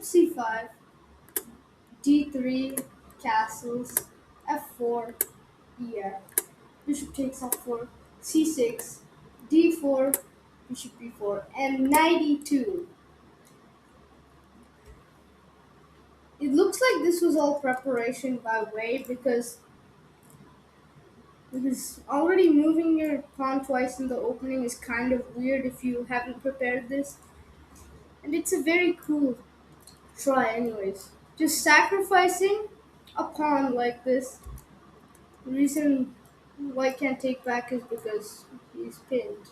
c5, d3, castles, f4, ef. Bishop takes f4, c6, d4, bishop b4, and knight e2. It looks like this was all preparation by Wei because already moving your pawn twice in the opening is kind of weird if you haven't prepared this. And it's a very cool try anyways. Just sacrificing a pawn like this. The reason White can't take back is because he's pinned.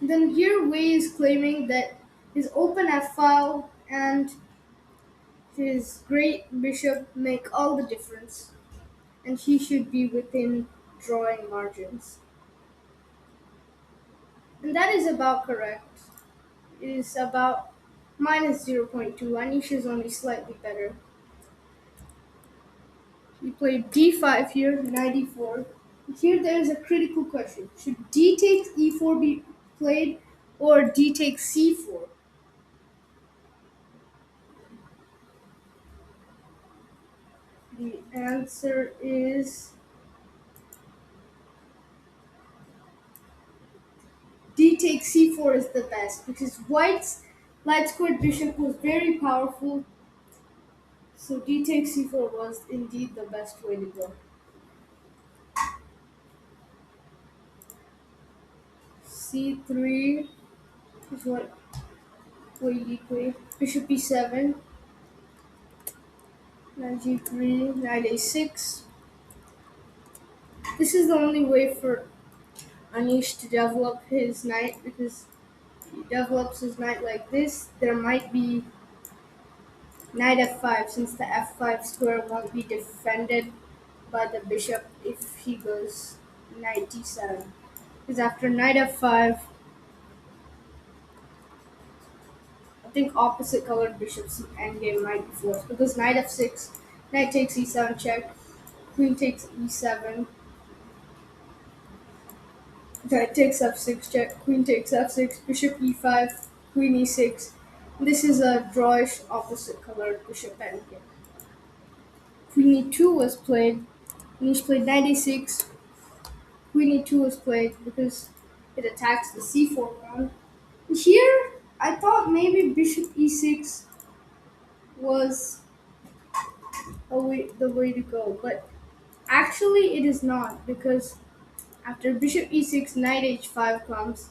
Then here Wei is claiming that his open f-file and his great bishop make all the difference, and he should be within drawing margins. And that is about correct. It is about minus zero point 0.2. Anish is only slightly better. He played d5 here, knight e4. Here there is a critical question. Should d takes e4 be played or d takes c4? The answer is d takes c4 is the best because White's light squared bishop was very powerful. So d takes c4 was indeed the best way to go. c3 is what Wei played. Bishop e7, knight g3, knight a6. This is the only way for Anish to develop his knight because if he develops his knight like this, there might be knight f5 since the f5 square won't be defended by the bishop if he goes knight d7. Because after knight f5, I think opposite colored bishops endgame might be forced because knight f6, knight takes e7 check, queen takes e7, knight takes f6 check, queen takes f6, bishop e5, queen e6. This is a drawish opposite colored bishop endgame. Queen e2 was played. Anish played knight a6. Queen e2 was played because it attacks the c4 pawn. Here, I thought maybe bishop e6 was the way to go, but actually it is not because after bishop e6, knight h5 comes.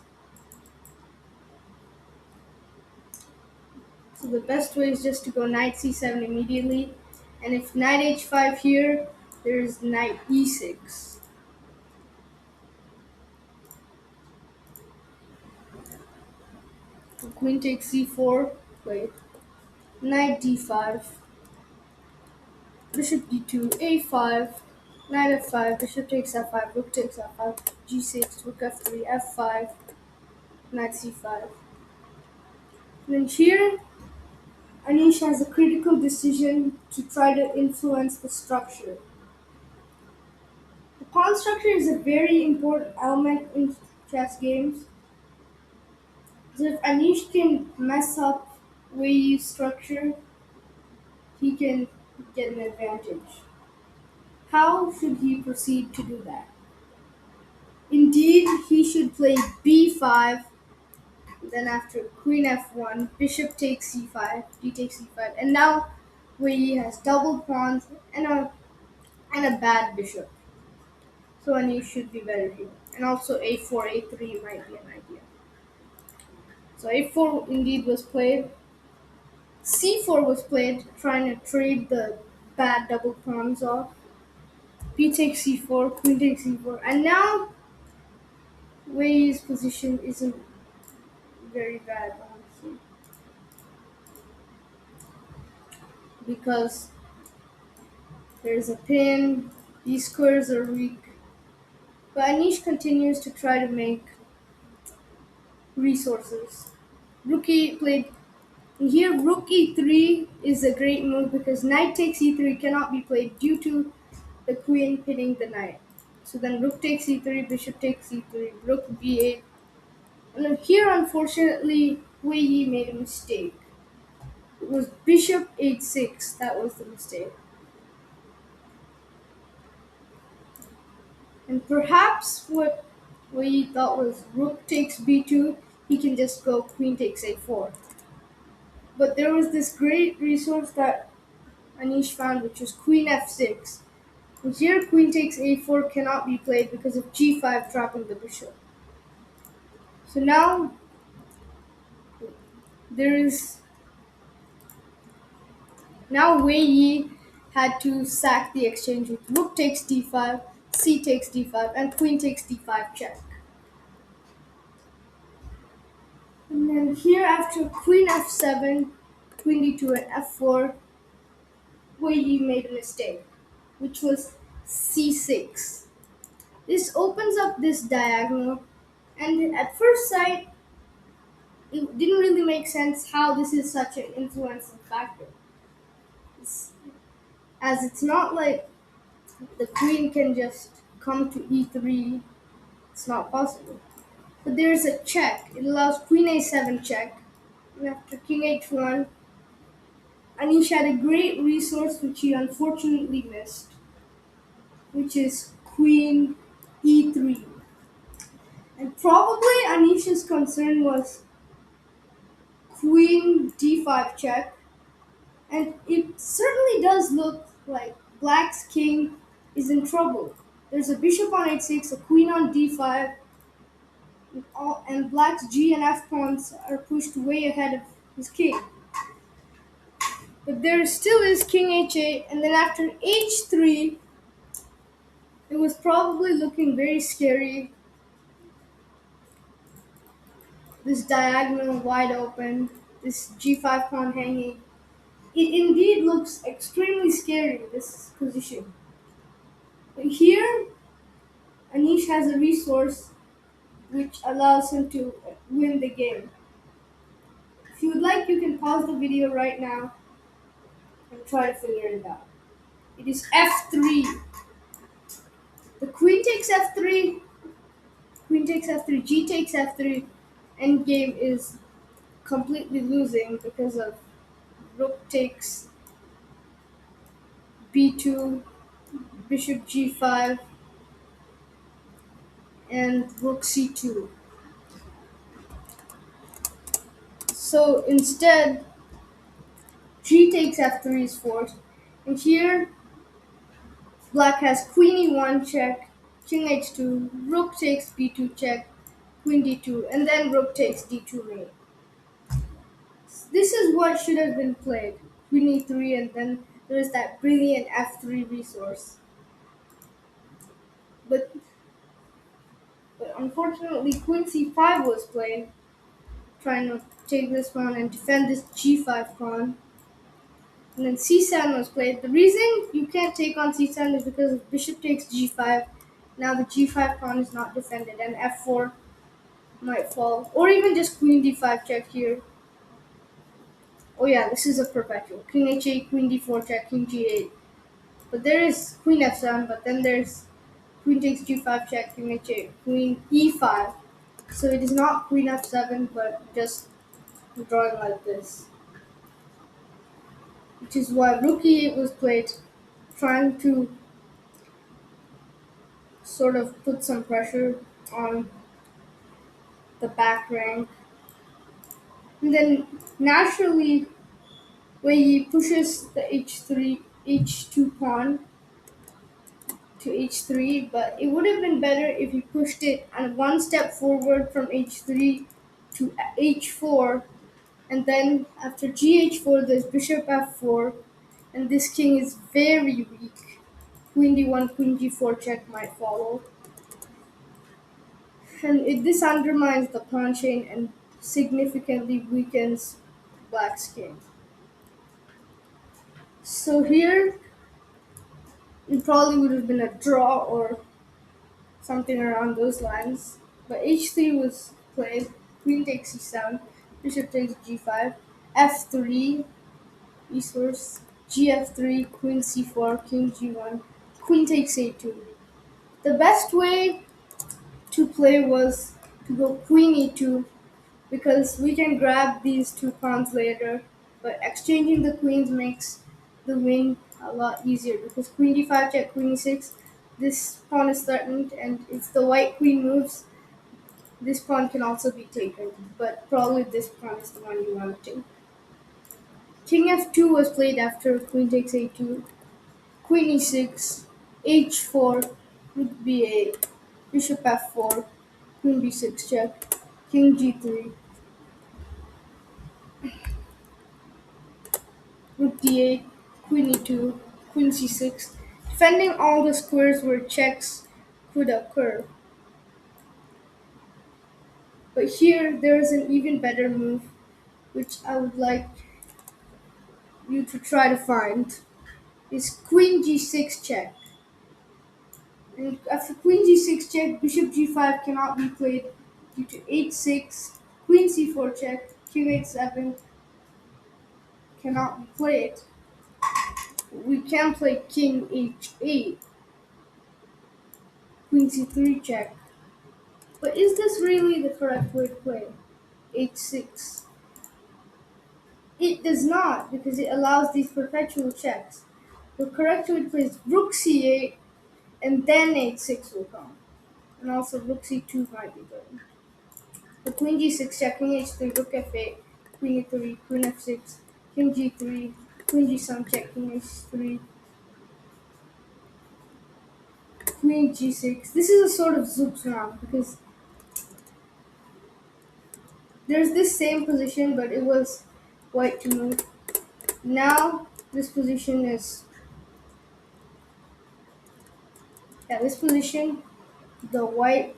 So the best way is just to go knight c7 immediately, and if knight h5 here, there is knight e6. So queen takes c4, played. Knight d5, bishop d2, a5, knight f5, bishop takes f5, rook takes f5, g6, rook f3, f5, knight c5. And then here, Anish has a critical decision to try to influence the structure. The pawn structure is a very important element in chess games. So if Anish can mess up Wei's structure, he can get an advantage. How should he proceed to do that? Indeed, he should play b5, then after queen f1, bishop takes c5, d takes c5, and now Wei has double pawns and a bad bishop. So Anish should be better here. And also a4, a3 might be an idea. So a4 indeed was played. c4 was played, trying to trade the bad double pawns off. B takes c4, queen takes c4, and now Wei's position isn't very bad, honestly, because there's a pin, these squares are weak. But Anish continues to try to make resources. Rookie played here. Rook e3 is a great move because knight takes e3 cannot be played due to the queen pinning the knight. So then rook takes e3, bishop takes e3, rook b8. And then here, unfortunately, Wei Yi made a mistake. It was bishop h6 that was the mistake. And perhaps what Wei Yi thought was rook takes b2, he can just go queen takes a4. But there was this great resource that Anish found, which was queen f6. And here queen takes a4 cannot be played because of g5 trapping the bishop. So there is now Wei Yi had to sack the exchange with rook takes d5, c takes d5, and queen takes d5 check. And then here after queen f7, queen d2, and f4, Wei Yi made a mistake, which was c6. This opens up this diagonal, and at first sight, it didn't really make sense how this is such an influencing factor. It's, as it's not like the queen can just come to e3, it's not possible. But there is a check. It allows queen a7 check, and after king h1, Anish had a great resource which he unfortunately missed, which is queen e3. And probably Anish's concern was queen d5 check, and it certainly does look like black's king is in trouble. There's a bishop on h6, a queen on d5, and black's g and f pawns are pushed way ahead of his king. But there still is king h8, and then after h3, it was probably looking very scary. This diagonal wide open, this g5 pawn hanging. It indeed looks extremely scary, this position. But here, Anish has a resource which allows him to win the game. If you would like, you can pause the video right now and try to figure it out. It is f3. The queen takes f3, queen takes f3, g takes f3, endgame is completely losing because of rook takes b2, bishop g5, and rook c2. So instead, g takes f3 is forced, and here black has queen e1 check, king h2, rook takes b2 check, queen d2, and then rook takes d2 mate. This is what should have been played. Queen e3, and then there's that brilliant f3 resource. But, but unfortunately, queen c5 was played, trying to take this pawn and defend this g5 pawn. And then c7 was played. The reason you can't take on c7 is because if bishop takes g5, now the g5 pawn is not defended, and f4 might fall. Or even just queen d5 check here. Oh yeah, this is a perpetual. King h8, queen d4 check, king g8. But there is queen f7, but then there's queen takes g5 check, king h8, queen e5. So it is not queen f7, but just drawing like this. Which is why rook e8 was played, trying to sort of put some pressure on the back rank. And then naturally, where he pushes the h2 pawn to h3, but it would have been better if he pushed it and one step forward from h3 to h4, and then after gh4 there's bishop f4, and this king is very weak. Queen d1, queen g4 check might follow, and this undermines the pawn chain and significantly weakens black's king. So here it probably would have been a draw or something around those lines. But h3 was played, queen takes c7, bishop takes g5, f3, resource, gf3, queen c4, king g1, queen takes a2. The best way to play was to go queen e2 because we can grab these two pawns later, but exchanging the queens makes the win a lot easier because queen d5 check queen e6. This pawn is threatened, and if the white queen moves, this pawn can also be taken, but probably this pawn is the one you want to take. King f2 was played after queen takes a2, queen e6, h4, rook b8, bishop f4, queen b6 check, king g3, rook d8, queen e2, queen c6, defending all the squares where checks could occur. But here there is an even better move which I would like you to try to find. Is queen g6 check. And after queen g6 check, bishop g5 cannot be played due to h6, queen c4 check, king h7 cannot be played. We can play king h8, queen c3 check. But is this really the correct way to play h6? It does not, because it allows these perpetual checks. The correct way to play is rook c8, and then h6 will come. And also rook c2 might be good. The queen g6 check, king h3, rook f8, queen e3, queen f6, king g3, queen g7 check, king h3, queen g6. This is a sort of Zook's round because there's this same position, but it was white to move. Now this position is this position. The white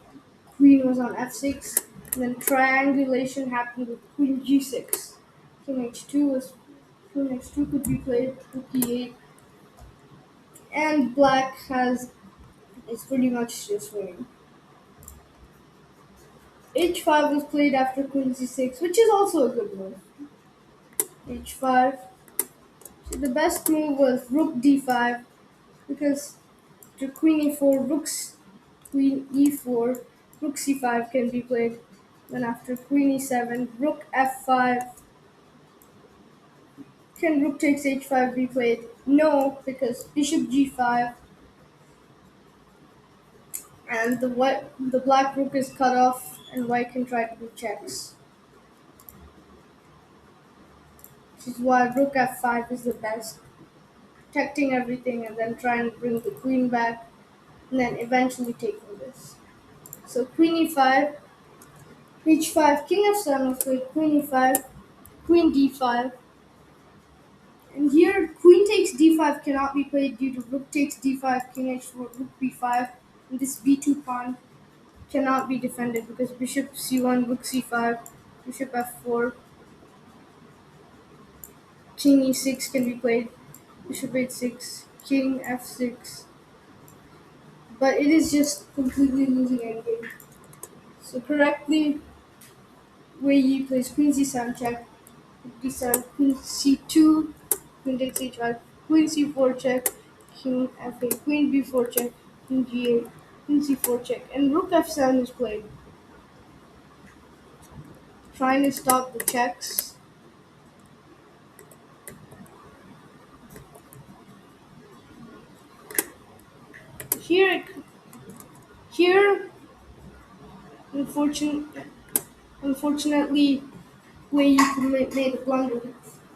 queen was on f6, and then triangulation happened with queen g6. King h2 was queen h2 could be played, rook e8, and black has is pretty much just winning. h5 was played after queen c6, which is also a good move. h5. So the best move was rook d5 because to queen e4, queen e4, rook c5 can be played. Then after queen e7, rook f5. Can rook takes h5 be played? No, because bishop g5 and the black rook is cut off, and white can try to do checks. Which is why rook f5 is the best, protecting everything and then trying to bring the queen back, and then eventually taking this. So queen e5, h5, king f7 was played, queen e5, queen d5, and here queen takes d5 cannot be played due to rook takes d5, king h4, rook b5, and this b2 pawn cannot be defended because bishop c1, rook c5, bishop f4, king e6 can be played, bishop h6, king f6, but it is just completely losing endgame. So correctly, way you plays queen c7 check, d7, queen c2, queen takes h5, queen c4 check, king f8, queen b4 check, king g8, queen c4 check, and rook f7 is played, trying to stop the checks. Here, here, unfortunately, where you made a blunder.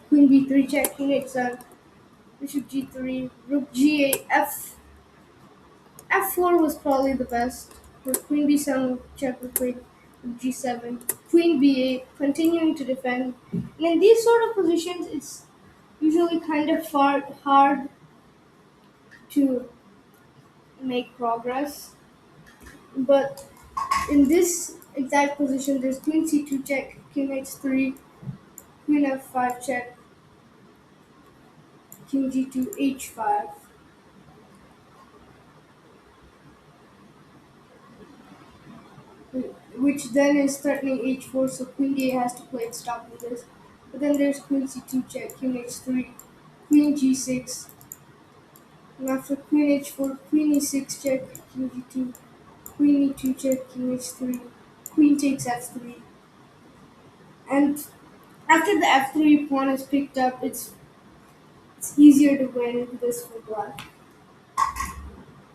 Queen b3 check, king h7, bishop g3, rook g8, f4 was probably the best. With queen b7 check with queen g7, queen b8, continuing to defend. And in these sort of positions, it's usually kind of hard to make progress. But in this exact position, there's queen c2 check, king h3, queen f5 check, king g2, h5. Which then is threatening h4, so queen d8 has to play it stopping this. But then there's queen c2 check, king h3, queen g6, and after queen h4, queen e6 check, king g2, queen e2 check, king h3, queen takes f3, And after the f3 pawn is picked up, it's easier to win this for black.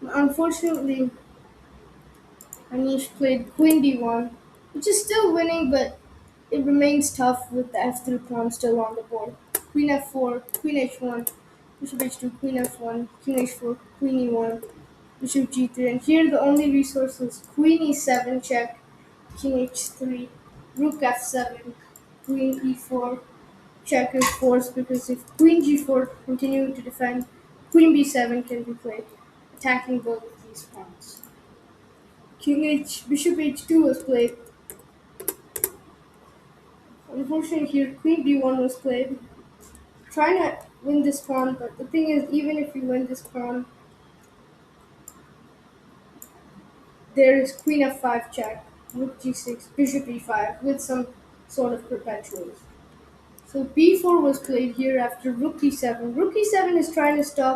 Unfortunately, Anish played queen d1, which is still winning, but it remains tough with the f3 pawn still on the board. Queen f4, queen h1, bishop h2, queen f1, king h4, queen e1, bishop g3, and here the only resource is queen e7 check, king h3, rook f7, queen e4, check is forced because if queen g4 continue to defend, queen b7 can be played, attacking both of these pawns. Bishop h2 was played. Unfortunately here queen b1 was played. Trying to win this pawn, but the thing is even if you win this pawn, there is queen f5 check, rook g6, bishop e5 with some sort of perpetuals. So b4 was played here after rook e7. Rook e7 is trying to stop